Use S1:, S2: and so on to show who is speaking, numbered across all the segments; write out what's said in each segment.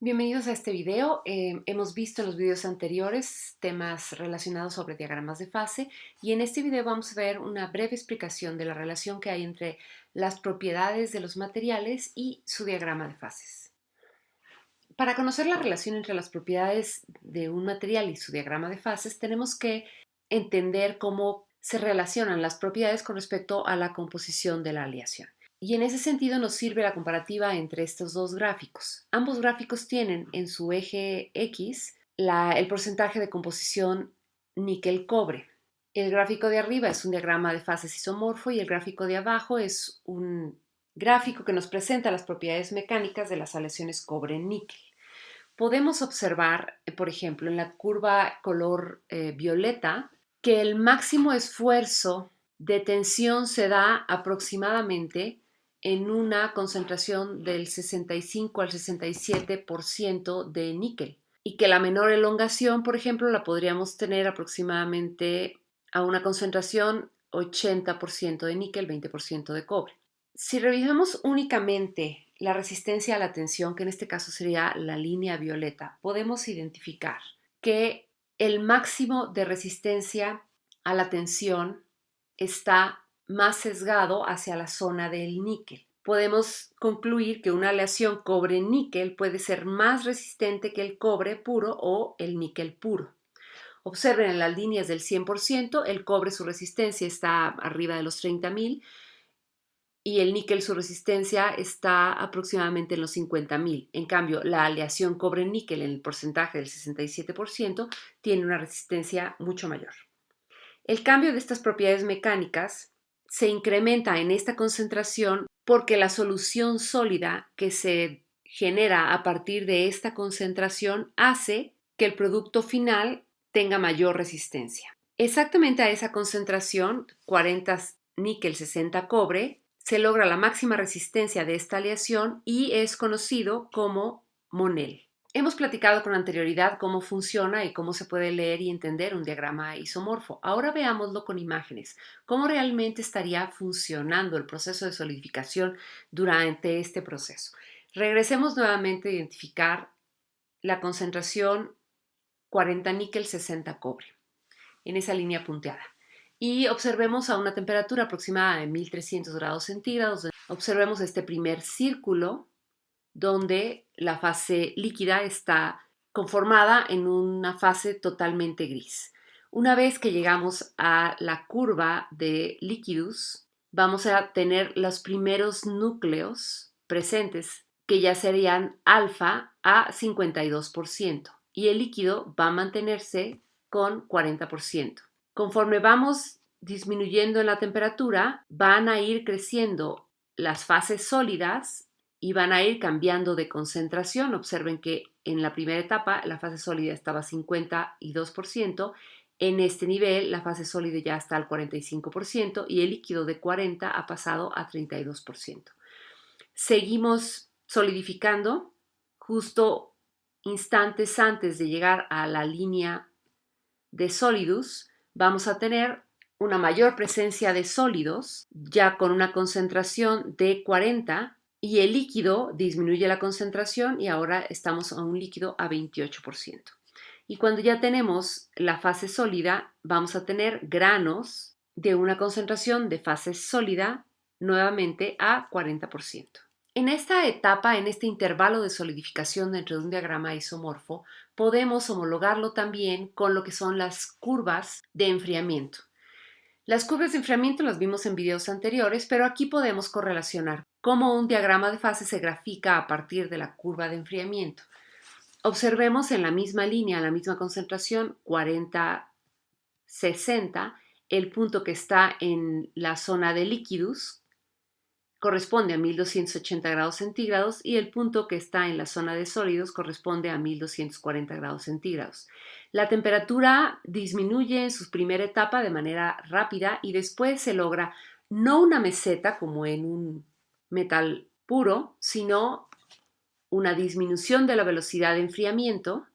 S1: Bienvenidos a este video. Hemos visto en los videos anteriores temas relacionados sobre diagramas de fase y en este video vamos a ver una breve explicación de la relación que hay entre las propiedades de los materiales y su diagrama de fases. Para conocer la relación entre las propiedades de un material y su diagrama de fases, tenemos que entender cómo se relacionan las propiedades con respecto a la composición de la aleación. Y en ese sentido nos sirve la comparativa entre estos dos gráficos. Ambos gráficos tienen en su eje X el porcentaje de composición níquel-cobre. El gráfico de arriba es un diagrama de fases isomorfo y el gráfico de abajo es un gráfico que nos presenta las propiedades mecánicas de las aleaciones cobre-níquel. Podemos observar, por ejemplo, en la curva color violeta, que el máximo esfuerzo de tensión se da aproximadamente en una concentración del 65 al 67% de níquel y que la menor elongación, por ejemplo, la podríamos tener aproximadamente a una concentración 80% de níquel, 20% de cobre. Si revisamos únicamente la resistencia a la tensión, que en este caso sería la línea violeta, podemos identificar que el máximo de resistencia a la tensión está más sesgado hacia la zona del níquel. Podemos concluir que una aleación cobre-níquel puede ser más resistente que el cobre puro o el níquel puro. Observen en las líneas del 100%, el cobre su resistencia está arriba de los 30.000 y el níquel su resistencia está aproximadamente en los 50.000. En cambio, la aleación cobre-níquel en el porcentaje del 67% tiene una resistencia mucho mayor. El cambio de estas propiedades mecánicas se incrementa en esta concentración porque la solución sólida que se genera a partir de esta concentración hace que el producto final tenga mayor resistencia. Exactamente a esa concentración, 40 níquel, 60 cobre, se logra la máxima resistencia de esta aleación y es conocido como Monel. Hemos platicado con anterioridad cómo funciona y cómo se puede leer y entender un diagrama isomorfo. Ahora veámoslo con imágenes. ¿Cómo realmente estaría funcionando el proceso de solidificación durante este proceso? Regresemos nuevamente a identificar la concentración 40 níquel, 60 cobre en esa línea punteada. Y observemos a una temperatura aproximada de 1300 grados centígrados. Observemos este primer círculo donde la fase líquida está conformada en una fase totalmente gris. Una vez que llegamos a la curva de líquidos, vamos a tener los primeros núcleos presentes, que ya serían alfa a 52%, y el líquido va a mantenerse con 40%. Conforme vamos disminuyendo en la temperatura, van a ir creciendo las fases sólidas y van a ir cambiando de concentración. Observen que en la primera etapa la fase sólida estaba a 52%, en este nivel la fase sólida ya está al 45% y el líquido de 40 ha pasado a 32%. Seguimos solidificando justo instantes antes de llegar a la línea de sólidos. Vamos a tener una mayor presencia de sólidos, ya con una concentración de 40, y el líquido disminuye la concentración y ahora estamos a un líquido a 28%. Y cuando ya tenemos la fase sólida, vamos a tener granos de una concentración de fase sólida nuevamente a 40%. En esta etapa, en este intervalo de solidificación dentro de un diagrama isomorfo, podemos homologarlo también con lo que son las curvas de enfriamiento. Las curvas de enfriamiento las vimos en videos anteriores, pero aquí podemos correlacionar cómo un diagrama de fase se grafica a partir de la curva de enfriamiento. Observemos en la misma línea, la misma concentración, 40-60, el punto que está en la zona de líquidos corresponde a 1280 grados centígrados y el punto que está en la zona de sólidos corresponde a 1240 grados centígrados. La temperatura disminuye en su primera etapa de manera rápida y después se logra no una meseta como en un metal puro, sino una disminución de la velocidad de enfriamiento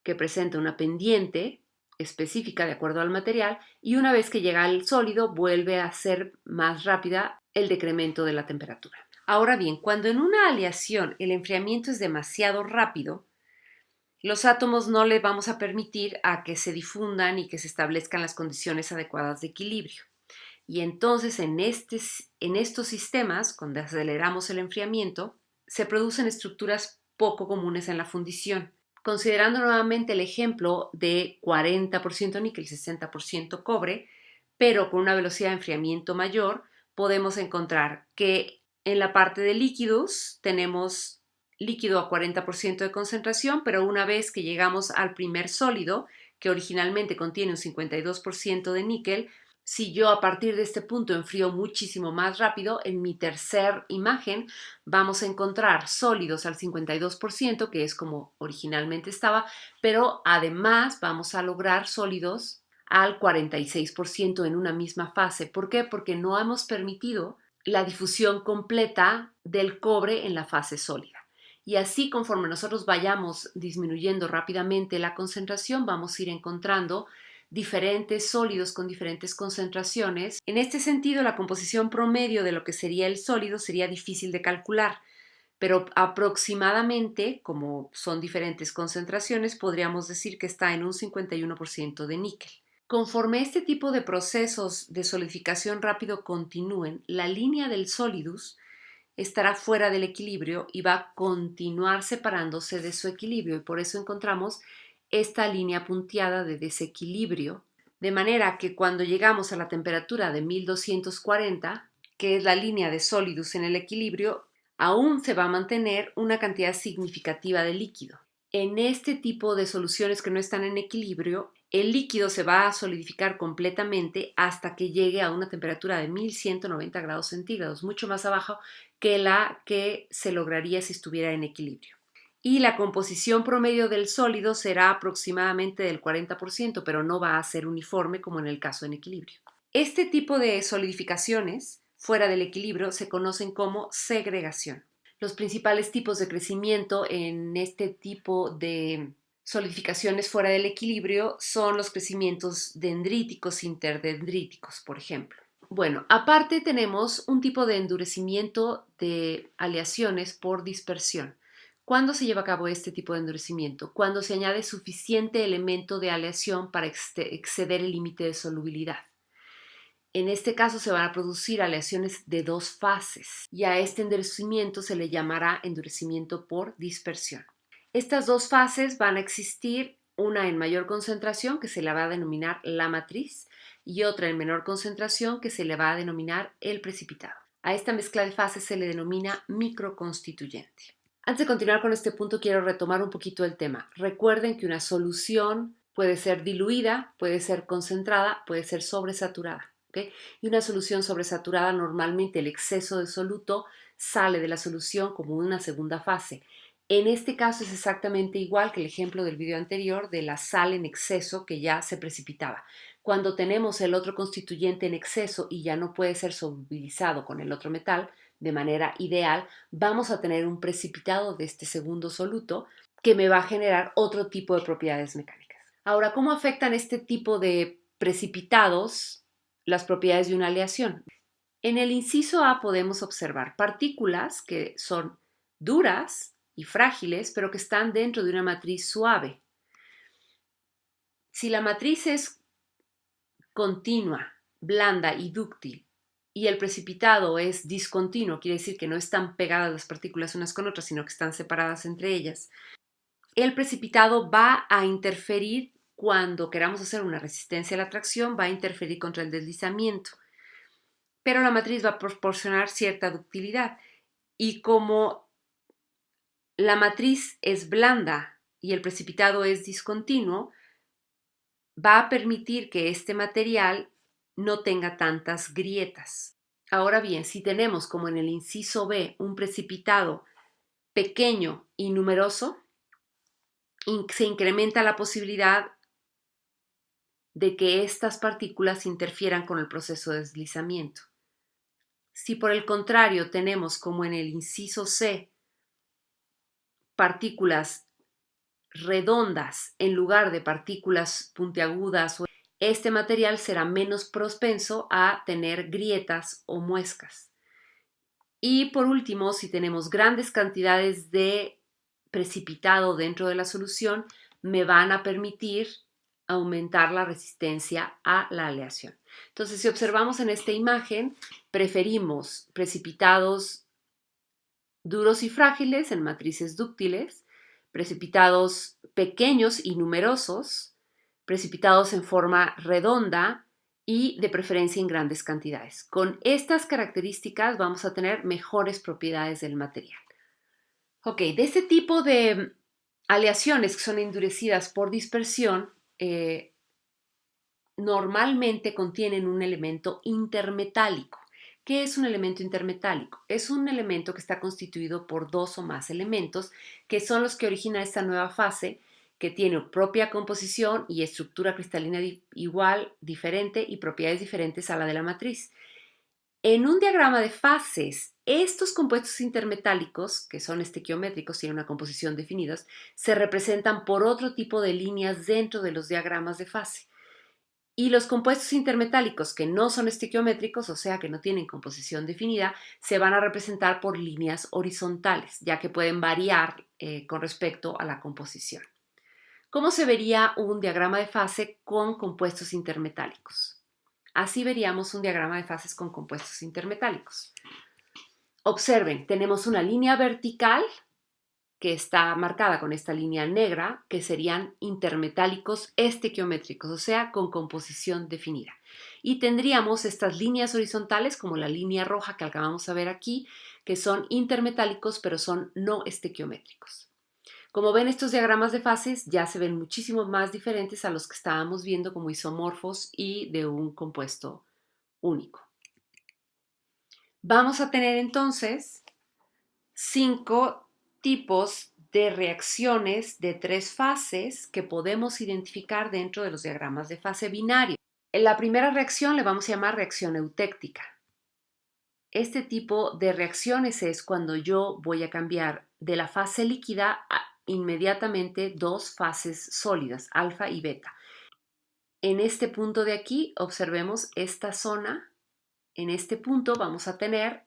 S1: que presenta una pendiente específica de acuerdo al material y una vez que llega al sólido vuelve a ser más rápida el decremento de la temperatura. Ahora bien, cuando en una aleación el enfriamiento es demasiado rápido, los átomos no le vamos a permitir a que se difundan y que se establezcan las condiciones adecuadas de equilibrio. Y entonces en estos sistemas, cuando aceleramos el enfriamiento, se producen estructuras poco comunes en la fundición. Considerando nuevamente el ejemplo de 40% níquel, 60% cobre, pero con una velocidad de enfriamiento mayor, podemos encontrar que en la parte de líquidos tenemos líquido a 40% de concentración, pero una vez que llegamos al primer sólido, que originalmente contiene un 52% de níquel, si yo a partir de este punto enfrío muchísimo más rápido, en mi tercer imagen vamos a encontrar sólidos al 52%, que es como originalmente estaba, pero además vamos a lograr sólidos al 46% en una misma fase. ¿Por qué? Porque no hemos permitido la difusión completa del cobre en la fase sólida. Y así, conforme nosotros vayamos disminuyendo rápidamente la concentración, vamos a ir encontrando diferentes sólidos con diferentes concentraciones. En este sentido, la composición promedio de lo que sería el sólido sería difícil de calcular, pero aproximadamente, como son diferentes concentraciones, podríamos decir que está en un 51% de níquel. Conforme este tipo de procesos de solidificación rápido continúen, la línea del solidus estará fuera del equilibrio y va a continuar separándose de su equilibrio, y por eso encontramos esta línea punteada de desequilibrio, de manera que cuando llegamos a la temperatura de 1240, que es la línea de solidus en el equilibrio, aún se va a mantener una cantidad significativa de líquido. En este tipo de soluciones que no están en equilibrio, el líquido se va a solidificar completamente hasta que llegue a una temperatura de 1190 grados centígrados, mucho más abajo que la que se lograría si estuviera en equilibrio. Y la composición promedio del sólido será aproximadamente del 40%, pero no va a ser uniforme como en el caso en equilibrio. Este tipo de solidificaciones fuera del equilibrio se conocen como segregación. Los principales tipos de crecimiento en este tipo de solidificaciones fuera del equilibrio son los crecimientos dendríticos, interdendríticos, por ejemplo. Bueno, aparte tenemos un tipo de endurecimiento de aleaciones por dispersión. ¿Cuándo se lleva a cabo este tipo de endurecimiento? Cuando se añade suficiente elemento de aleación para exceder el límite de solubilidad. En este caso se van a producir aleaciones de dos fases y a este endurecimiento se le llamará endurecimiento por dispersión. Estas dos fases van a existir, una en mayor concentración que se le va a denominar la matriz y otra en menor concentración que se le va a denominar el precipitado. A esta mezcla de fases se le denomina microconstituyente. Antes de continuar con este punto quiero retomar un poquito el tema. Recuerden que una solución puede ser diluida, puede ser concentrada, puede ser sobresaturada. ¿Okay? Y una solución sobresaturada, normalmente el exceso de soluto sale de la solución como una segunda fase. En este caso es exactamente igual que el ejemplo del video anterior de la sal en exceso que ya se precipitaba. Cuando tenemos el otro constituyente en exceso y ya no puede ser solubilizado con el otro metal de manera ideal, vamos a tener un precipitado de este segundo soluto que me va a generar otro tipo de propiedades mecánicas. Ahora, ¿cómo afectan este tipo de precipitados las propiedades de una aleación? En el inciso A podemos observar partículas que son duras y frágiles, pero que están dentro de una matriz suave. Si la matriz es continua, blanda y dúctil, y el precipitado es discontinuo, quiere decir que no están pegadas las partículas unas con otras, sino que están separadas entre ellas, el precipitado va a interferir cuando queramos hacer una resistencia a la tracción, va a interferir contra el deslizamiento, pero la matriz va a proporcionar cierta ductilidad. Y como la matriz es blanda y el precipitado es discontinuo, va a permitir que este material no tenga tantas grietas. Ahora bien, si tenemos, como en el inciso B, un precipitado pequeño y numeroso, se incrementa la posibilidad de que estas partículas interfieran con el proceso de deslizamiento. Si por el contrario tenemos, como en el inciso C, partículas redondas en lugar de partículas puntiagudas, este material será menos propenso a tener grietas o muescas. Y por último, si tenemos grandes cantidades de precipitado dentro de la solución, me van a permitir aumentar la resistencia a la aleación. Entonces, si observamos en esta imagen, preferimos precipitados duros y frágiles en matrices dúctiles, precipitados pequeños y numerosos, precipitados en forma redonda y de preferencia en grandes cantidades. Con estas características vamos a tener mejores propiedades del material. Ok, de este tipo de aleaciones que son endurecidas por dispersión, normalmente contienen un elemento intermetálico. ¿Qué es un elemento intermetálico? Es un elemento que está constituido por dos o más elementos que son los que originan esta nueva fase que tiene propia composición y estructura cristalina igual, diferente y propiedades diferentes a la de la matriz. En un diagrama de fases, estos compuestos intermetálicos, que son estequiométricos, tienen una composición definida, se representan por otro tipo de líneas dentro de los diagramas de fase. Y los compuestos intermetálicos que no son estequiométricos, o sea que no tienen composición definida, se van a representar por líneas horizontales, ya que pueden variar con respecto a la composición. ¿Cómo se vería un diagrama de fase con compuestos intermetálicos? Así veríamos un diagrama de fases con compuestos intermetálicos. Observen, tenemos una línea vertical que está marcada con esta línea negra, que serían intermetálicos estequiométricos, o sea, con composición definida. Y tendríamos estas líneas horizontales, como la línea roja que acabamos de ver aquí, que son intermetálicos, pero son no estequiométricos. Como ven, estos diagramas de fases ya se ven muchísimo más diferentes a los que estábamos viendo como isomorfos y de un compuesto único. Vamos a tener entonces 5 tipos de reacciones de 3 fases que podemos identificar dentro de los diagramas de fase binario. En la primera reacción le vamos a llamar reacción eutéctica. Este tipo de reacciones es cuando yo voy a cambiar de la fase líquida a inmediatamente dos fases sólidas, alfa y beta. En este punto de aquí, observemos esta zona. En este punto vamos a tener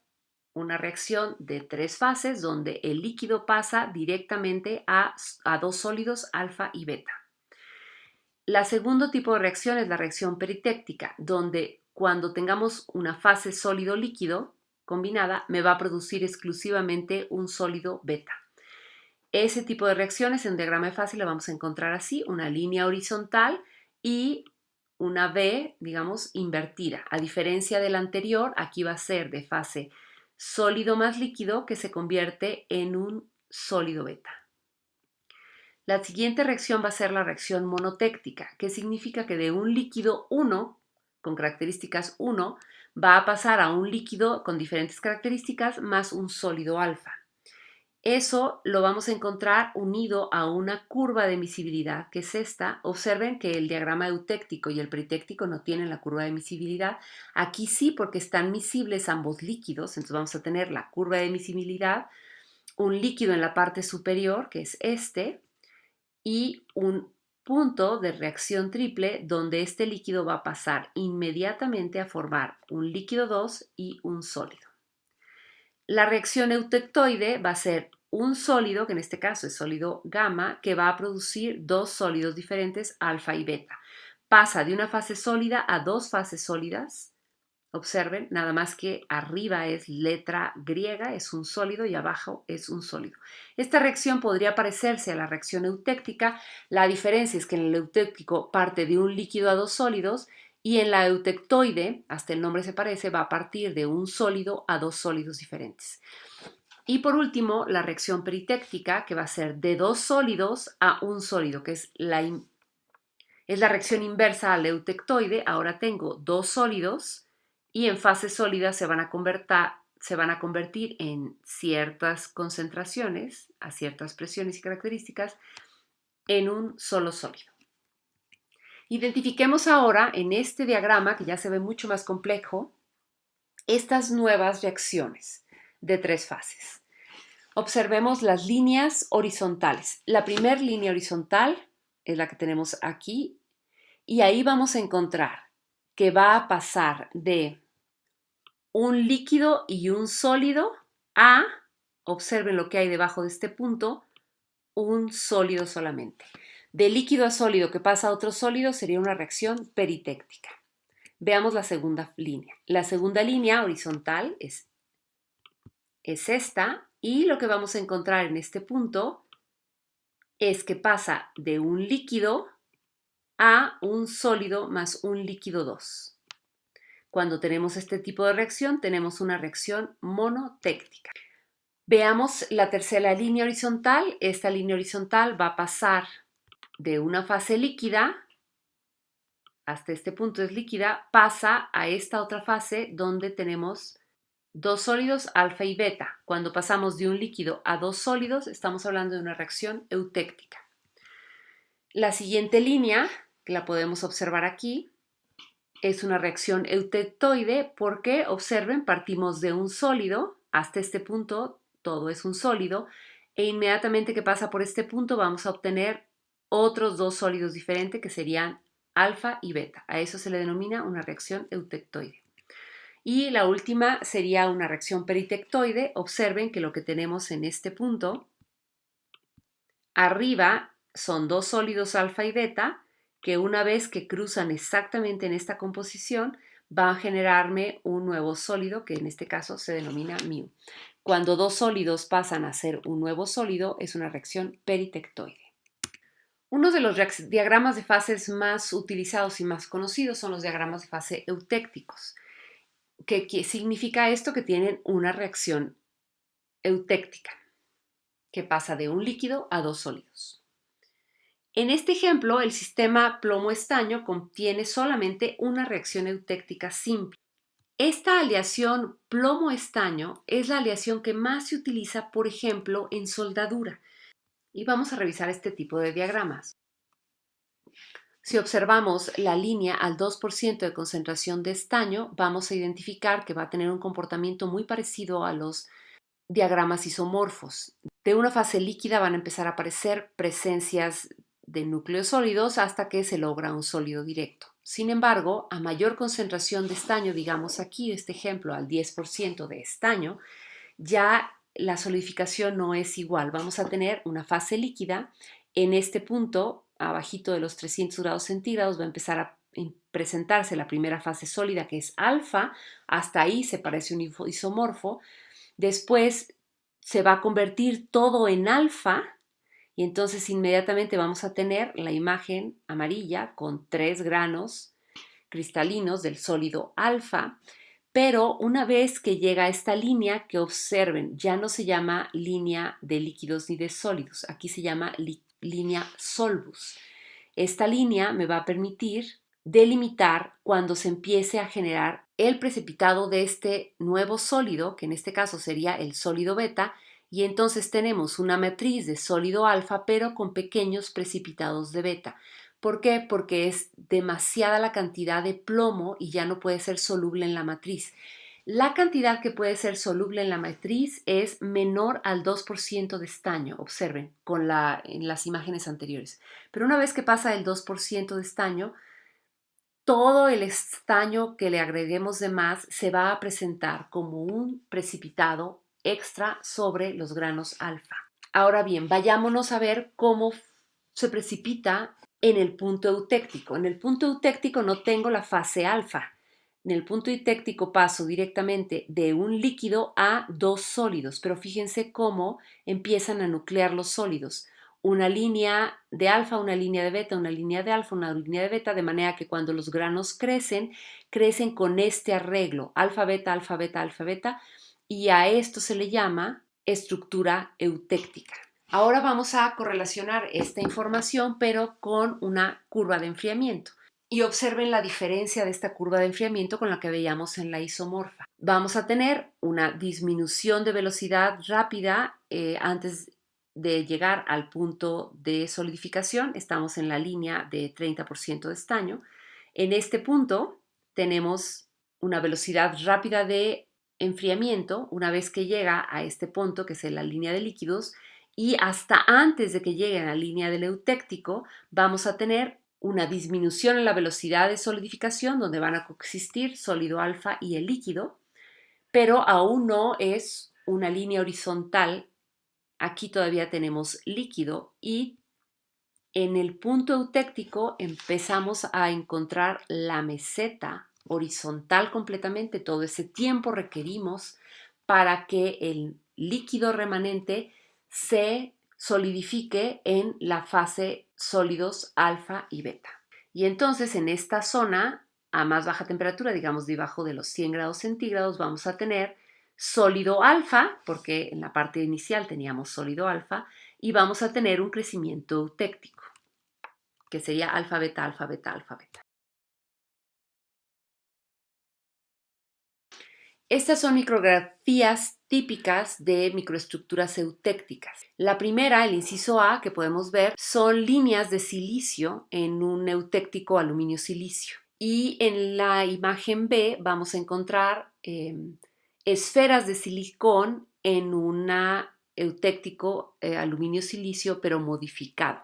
S1: una reacción de 3 fases donde el líquido pasa directamente a dos sólidos alfa y beta. La segundo tipo de reacción es la reacción peritéctica, donde cuando tengamos una fase sólido-líquido combinada, me va a producir exclusivamente un sólido beta. Ese tipo de reacciones en un diagrama de fase lo vamos a encontrar así, una línea horizontal y una V, digamos, invertida. A diferencia del anterior, aquí va a ser de fase sólido más líquido que se convierte en un sólido beta. La siguiente reacción va a ser la reacción monotéctica, que significa que de un líquido 1, con características 1, va a pasar a un líquido con diferentes características más un sólido alfa. Eso lo vamos a encontrar unido a una curva de miscibilidad, que es esta. Observen que el diagrama eutéctico y el peritéctico no tienen la curva de miscibilidad. Aquí sí, porque están miscibles ambos líquidos, entonces vamos a tener la curva de miscibilidad, un líquido en la parte superior, que es este, y un punto de reacción triple donde este líquido va a pasar inmediatamente a formar un líquido 2 y un sólido. La reacción eutectoide va a ser un sólido, que en este caso es sólido gamma, que va a producir dos sólidos diferentes, alfa y beta. Pasa de una fase sólida a dos fases sólidas. Observen, nada más que arriba es letra griega, es un sólido, y abajo es un sólido. Esta reacción podría parecerse a la reacción eutéctica. La diferencia es que en el eutéctico parte de un líquido a dos sólidos y en la eutectoide, hasta el nombre se parece, va a partir de un sólido a dos sólidos diferentes. Y por último, la reacción peritéctica, que va a ser de dos sólidos a un sólido, que es la reacción inversa al eutectoide. Ahora tengo dos sólidos y en fase sólida se van a convertir en ciertas concentraciones, a ciertas presiones y características, en un solo sólido. Identifiquemos ahora en este diagrama, que ya se ve mucho más complejo, estas nuevas reacciones de 3 fases. Observemos las líneas horizontales. La primera línea horizontal es la que tenemos aquí, y ahí vamos a encontrar que va a pasar de un líquido y un sólido a, observen lo que hay debajo de este punto, un sólido solamente. De líquido a sólido que pasa a otro sólido sería una reacción peritéctica. Veamos la segunda línea. La segunda línea horizontal es esta, y lo que vamos a encontrar en este punto es que pasa de un líquido a un sólido más un líquido 2. Cuando tenemos este tipo de reacción, tenemos una reacción monotéctica. Veamos la tercera línea horizontal. Esta línea horizontal va a pasar de una fase líquida, hasta este punto es líquida, pasa a esta otra fase donde tenemos dos sólidos, alfa y beta. Cuando pasamos de un líquido a dos sólidos, estamos hablando de una reacción eutéctica. La siguiente línea, que la podemos observar aquí, es una reacción eutectoide porque, observen, partimos de un sólido, hasta este punto todo es un sólido, e inmediatamente que pasa por este punto vamos a obtener otros dos sólidos diferentes que serían alfa y beta. A eso se le denomina una reacción eutectoide. Y la última sería una reacción peritectoide. Observen que lo que tenemos en este punto, arriba son dos sólidos alfa y beta, que una vez que cruzan exactamente en esta composición, va a generarme un nuevo sólido, que en este caso se denomina mu. Cuando dos sólidos pasan a ser un nuevo sólido, es una reacción peritectoide. Uno de los diagramas de fases más utilizados y más conocidos son los diagramas de fase eutécticos. ¿Qué significa esto? Que tienen una reacción eutéctica, que pasa de un líquido a dos sólidos. En este ejemplo, el sistema plomo-estaño contiene solamente una reacción eutéctica simple. Esta aleación plomo-estaño es la aleación que más se utiliza, por ejemplo, en soldadura. Y vamos a revisar este tipo de diagramas. Si observamos la línea al 2% de concentración de estaño, vamos a identificar que va a tener un comportamiento muy parecido a los diagramas isomorfos. De una fase líquida van a empezar a aparecer presencias de núcleos sólidos hasta que se logra un sólido directo. Sin embargo, a mayor concentración de estaño, digamos aquí este ejemplo al 10% de estaño, ya la solidificación no es igual. Vamos a tener una fase líquida. En este punto, abajito de los 300 grados centígrados, va a empezar a presentarse la primera fase sólida, que es alfa. Hasta ahí se parece un isomorfo. Después se va a convertir todo en alfa y entonces inmediatamente vamos a tener la imagen amarilla con 3 granos cristalinos del sólido alfa. Pero una vez que llega a esta línea, que observen, ya no se llama línea de líquidos ni de sólidos, aquí se llama línea solvus. Esta línea me va a permitir delimitar cuando se empiece a generar el precipitado de este nuevo sólido, que en este caso sería el sólido beta, y entonces tenemos una matriz de sólido alfa, pero con pequeños precipitados de beta. ¿Por qué? Porque es demasiada la cantidad de plomo y ya no puede ser soluble en la matriz. La cantidad que puede ser soluble en la matriz es menor al 2% de estaño, observen, en las imágenes anteriores. Pero una vez que pasa el 2% de estaño, todo el estaño que le agreguemos de más se va a presentar como un precipitado extra sobre los granos alfa. Ahora bien, vayámonos a ver cómo se precipita en el punto eutéctico. En el punto eutéctico no tengo la fase alfa. En el punto eutéctico paso directamente de un líquido a dos sólidos, pero fíjense cómo empiezan a nuclear los sólidos. Una línea de alfa, una línea de beta, una línea de alfa, una línea de beta, de manera que cuando los granos crecen, crecen con este arreglo, alfa, beta, alfa, beta, alfa, beta, y a esto se le llama estructura eutéctica. Ahora vamos a correlacionar esta información, pero con una curva de enfriamiento. Y observen la diferencia de esta curva de enfriamiento con la que veíamos en la isomorfa. Vamos a tener una disminución de velocidad rápida antes de llegar al punto de solidificación. Estamos en la línea de 30% de estaño. En este punto tenemos una velocidad rápida de enfriamiento una vez que llega a este punto, que es la línea de líquidos, y hasta antes de que llegue a la línea del eutéctico vamos a tener una disminución en la velocidad de solidificación donde van a coexistir sólido alfa y el líquido, pero aún no es una línea horizontal, aquí todavía tenemos líquido y en el punto eutéctico empezamos a encontrar la meseta horizontal completamente. Todo ese tiempo requerimos para que el líquido remanente se solidifique en la fase sólidos alfa y beta. Y entonces en esta zona, a más baja temperatura, digamos debajo de los 100 grados centígrados, vamos a tener sólido alfa, porque en la parte inicial teníamos sólido alfa, y vamos a tener un crecimiento eutéctico, que sería alfa, beta, alfa, beta, alfa, beta. Estas son micrografías típicas de microestructuras eutécticas. La primera, el inciso A, que podemos ver, son líneas de silicio en un eutéctico aluminio-silicio. Y en la imagen B vamos a encontrar esferas de silicón en un eutéctico aluminio-silicio, pero modificado.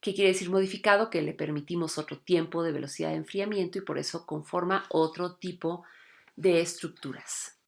S1: ¿Qué quiere decir modificado? Que le permitimos otro tiempo de velocidad de enfriamiento y por eso conforma otro tipo de estructuras.